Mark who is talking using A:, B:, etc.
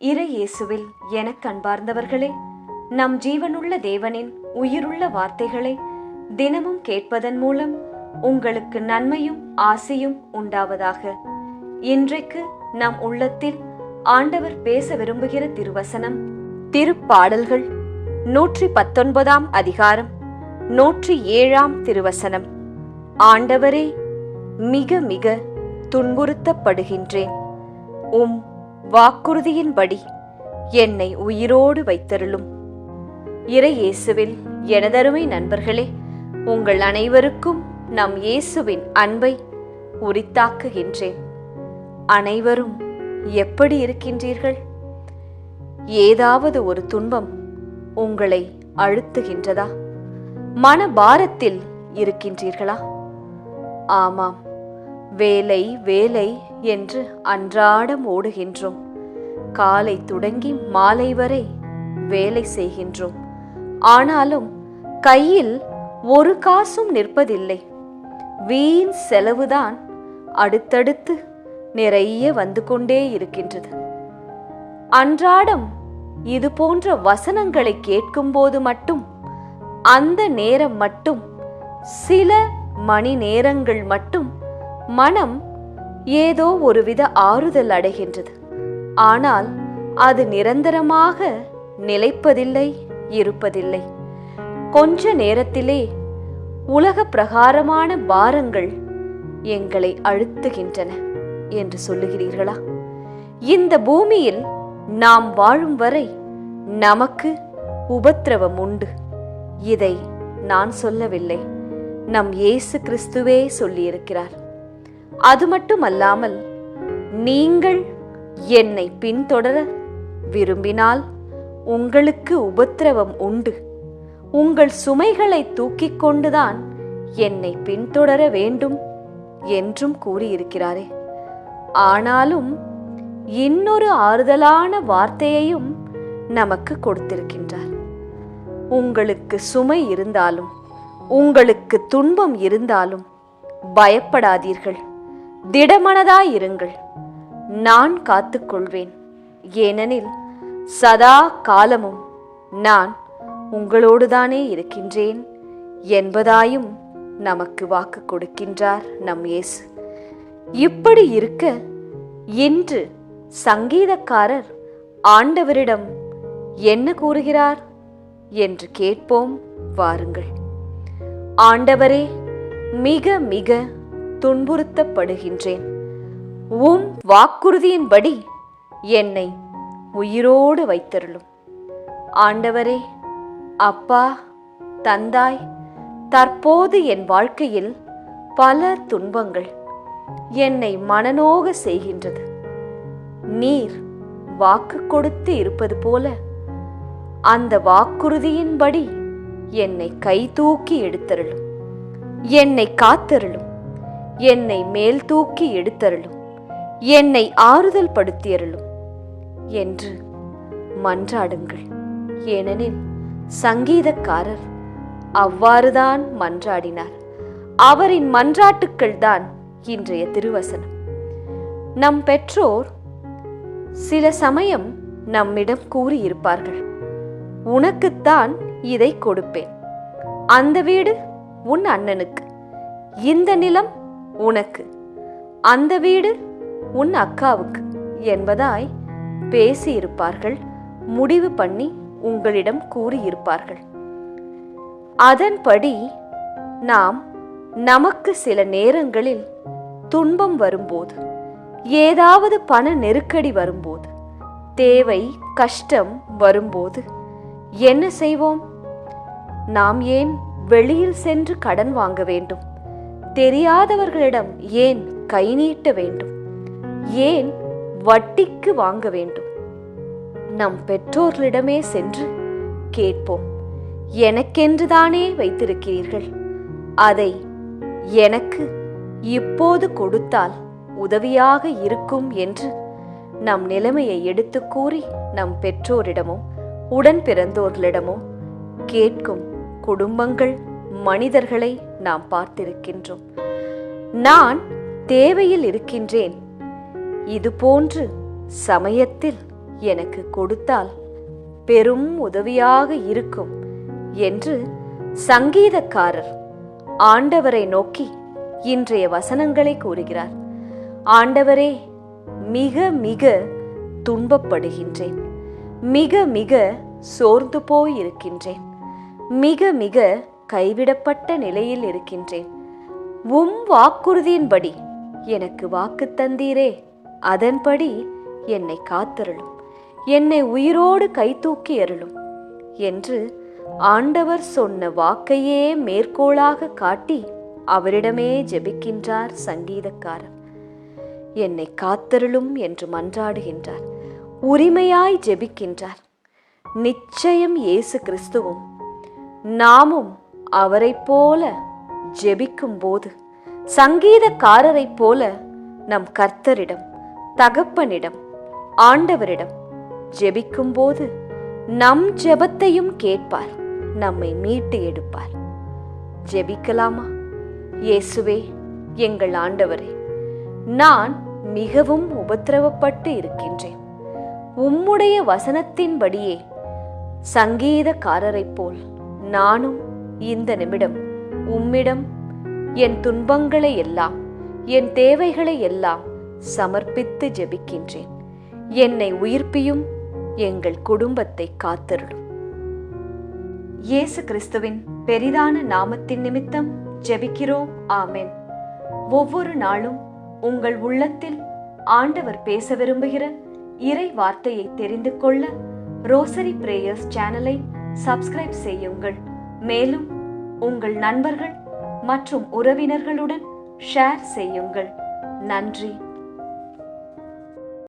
A: இறை இயேசுவில் எனக் அன்பார்ந்தவர்களே, நம் ஜீவனுள்ள தேவனின் உயிருள்ள வார்த்தைகளை தினமும் கேட்பதன் மூலம் உங்களுக்கு நன்மையும் ஆசையும் உண்டாவதாக. இன்றைக்கு நம் உள்ளத்தில் ஆண்டவர் பேச விரும்புகிற திருவசனம் திருப்பாடல்கள் 119 அதிகாரம் 107 திருவசனம். ஆண்டவரே, மிக மிக துன்புறுத்தப்படுகின்றேன். உம் வாக்குறுதியின்படி என்னை உயிரோடு வைத்தருளும். இறை இயேசுவில் எனதருமை நண்பர்களே, உங்கள் அனைவருக்கும் நம் இயேசுவின் அன்பை உரித்தாக்குகின்றேன். அனைவரும் எப்படி இருக்கின்றீர்கள்? ஏதாவது ஒரு துன்பம் உங்களை அழுத்துகின்றதா? மனபாரத்தில் இருக்கின்றீர்களா? ஆமாம், வேலை வேலை என்று அன்றாடம் ஓடுகின்றோம். காலை தொடங்கி மாலை வரை வேலை செய்கின்றோம். ஆனாலும் கையில் ஒரு காசும் நிற்பதில்லை. வீண் செலவுதான் அடுத்தடுத்து நிறைய வந்து கொண்டே இருக்கின்றது. அன்றாடம் இது போன்ற வசனங்களை கேட்கும்போது மட்டும், அந்த நேரம் மட்டும், சில மணி நேரங்கள் மட்டும் மனம் ஏதோ ஒருவித ஆறுதல் அடைகின்றது. ஆனால் அது நிரந்தரமாக நிலைப்பதில்லை, இருப்பதில்லை. கொஞ்ச நேரத்திலே உலக பிரகாரமான பாரங்கள் எங்களை அழுத்துகின்றன என்று சொல்லுகிறீர்களா? இந்த பூமியில் நாம் வாழும் வரை நமக்கு உபத்திரவம் உண்டு. இதை நான் சொல்லவில்லை, நம் இயேசு கிறிஸ்துவே சொல்லியிருக்கிறார். அது மட்டுமல்லாமல், நீங்கள் என்னை பின்தொடர விரும்பினால் உங்களுக்கு உபத்திரவம் உண்டு. உங்கள் சுமைகளை தூக்கிக் கொண்டுதான் என்னை பின்தொடர வேண்டும் என்றும் கூறியிருக்கிறாரே. ஆனாலும் இன்னொரு ஆறுதலான வார்த்தையையும் நமக்கு கொடுத்திருக்கின்றார். உங்களுக்கு சுமை இருந்தாலும், உங்களுக்கு துன்பம் இருந்தாலும் பயப்படாதீர்கள், திடமனதாயிருங்கள், நான் காத்துக்கொள்வேன். ஏனெனில் சதா காலமும் நான் உங்களோடுதானே இருக்கின்றேன் என்பதாயும் நமக்கு வாக்கு கொடுக்கின்றார் நம் இயேசு. இப்படி இருக்க இன்று சங்கீதக்காரர் ஆண்டவரிடம் என்ன கூறுகிறார் என்று கேட்போம் வாருங்கள். ஆண்டவரே, மிக மிக துன்புறுத்தப்படுகின்றேன். உம் வாக்குறுதியின்படி என்னை உயிரோடு வைத்தருளும். ஆண்டவரே, அப்பா, தந்தாய், தற்போது என் வாழ்க்கையில் பல துன்பங்கள் என்னை மனநோக செய்கின்றது. நீர் வாக்கு கொடுத்து இருப்பது போல அந்த வாக்குறுதியின்படி என்னை கை தூக்கி எடுத்தருளும். என்னை காத்தருளும். என்னை மேல் தூக்கி எடுத்தருளும். என்னை ஆறுதல் படுத்தியருளும் என்று மன்றாடுங்கள். ஏனெனில் சங்கீதக்காரர் அவ்வாறுதான் மன்றாடினார். அவரின் மன்றாட்டுக்கள் தான் இன்றைய திருவசனம். நம் பெற்றோர் சில சமயம் நம்மிடம் கூறியிருப்பார்கள், உனக்குத்தான் இதை கொடுப்பேன், அந்த வீடு உன் அண்ணனுக்கு, இந்த நிலம் உனக்கு, அந்த வீடு உன் அக்காவுக்கு என்பதாய் பேசியிருப்பார்கள். முடிவு பண்ணி உங்களிடம் கூறியிருப்பார்கள். அதன்படி நாம் நமக்கு சில நேரங்களில் துன்பம் வரும்போது, ஏதாவது பண நெருக்கடி வரும்போது, தேவை கஷ்டம் வரும்போது என்ன செய்வோம்? நாம் ஏன் வெளியில் சென்று கடன் வாங்க வேண்டும்? தெரியாதவர்களிடம் ஏன் கை நீட்ட வேண்டும்? ஏன் வட்டிக்கு வாங்க வேண்டும்? நம் பெற்றோர்களிடமே சென்று கேட்போம். எனக்கென்றுதானே வைத்திருக்கிறீர்கள், அதை எனக்கு இப்போது கொடுத்தால் உதவியாக இருக்கும் என்று நம் நிலைமையை எடுத்து கூறி நம் பெற்றோரிடமோ உடன் பிறந்தோர்களிடமோ கேட்கும் குடும்பங்கள், மனிதர்களை நாம் பார்த்திருக்கின்றோம். நான் தேவையில் இருக்கின்றேன், இதுபோன்று சமயத்தில் எனக்கு கொடுத்தால் பெரும் உதவியாக இருக்கும் என்று சங்கீதக்காரர் ஆண்டவரை நோக்கி இன்றைய வசனங்களை கூறுகிறார். ஆண்டவரே, மிக மிக துன்பப்படுகின்றேன், மிக மிக சோர்ந்து போயிருக்கின்றேன், மிக மிக கைவிடப்பட்ட நிலையில் இருக்கின்றேன். வாக்குறுதியின்படி எனக்கு வாக்கு தந்தீரே, அதன்படி என்னை காத்தருளும், என்னை உயிரோடு கைதூக்கி அருளும் என்று ஆண்டவர் சொன்ன வாக்கையே மேற்கோளாக காட்டி அவரிடமே ஜெபிக்கின்றார் சங்கீதக்காரர். என்னை காத்தருளும் என்று மன்றாடுகின்றார், உரிமையாய் ஜெபிக்கின்றார். நிச்சயம் இயேசு கிறிஸ்துவும் நாமும் அவரை போல ஜெபிக்கும் போது, சங்கீதக்காரரைப் போல நம் கர்த்தரிடம், தகப்பனிடம், ஆண்டவரிடம் ஜெபிக்கும் போது நம் ஜெபத்தையும் கேட்பார், நம்மை மீட்டு எடுப்பார். ஜெபிக்கலாமா? இயேசுவே, எங்கள் ஆண்டவரே, நான் மிகவும் உபத்திரவப்பட்டு இருக்கின்றேன். உம்முடைய வசனத்தின்படியே சங்கீதக்காரரைப் போல் நானும் இந்த நிமிடம் உம்மிடம் என் துன்பங்களை எல்லாம், என் தேவைகளை எல்லாம் சமர்ப்பித்து ஜெபிக்கின்றேன். என்னை உயிர்ப்பியும், எங்கள் குடும்பத்தை காத்தருளும். இயேசு கிறிஸ்துவின் பெரிதான நாமத்தின் நிமித்தம் ஜெபிக்கிறோம். ஆமென். ஒவ்வொரு நாளும் உங்கள் உள்ளத்தில் ஆண்டவர் பேச விரும்புகிற இறை வார்த்தையை தெரிந்து கொள்ள ரோசரி பிரேயர்ஸ் சேனலை சப்ஸ்கிரைப் செய்யுங்கள். மேலும் உங்கள் நண்பர்கள் மற்றும் உறவினர்களுடன் ஷேர் செய்யுங்கள். நன்றி.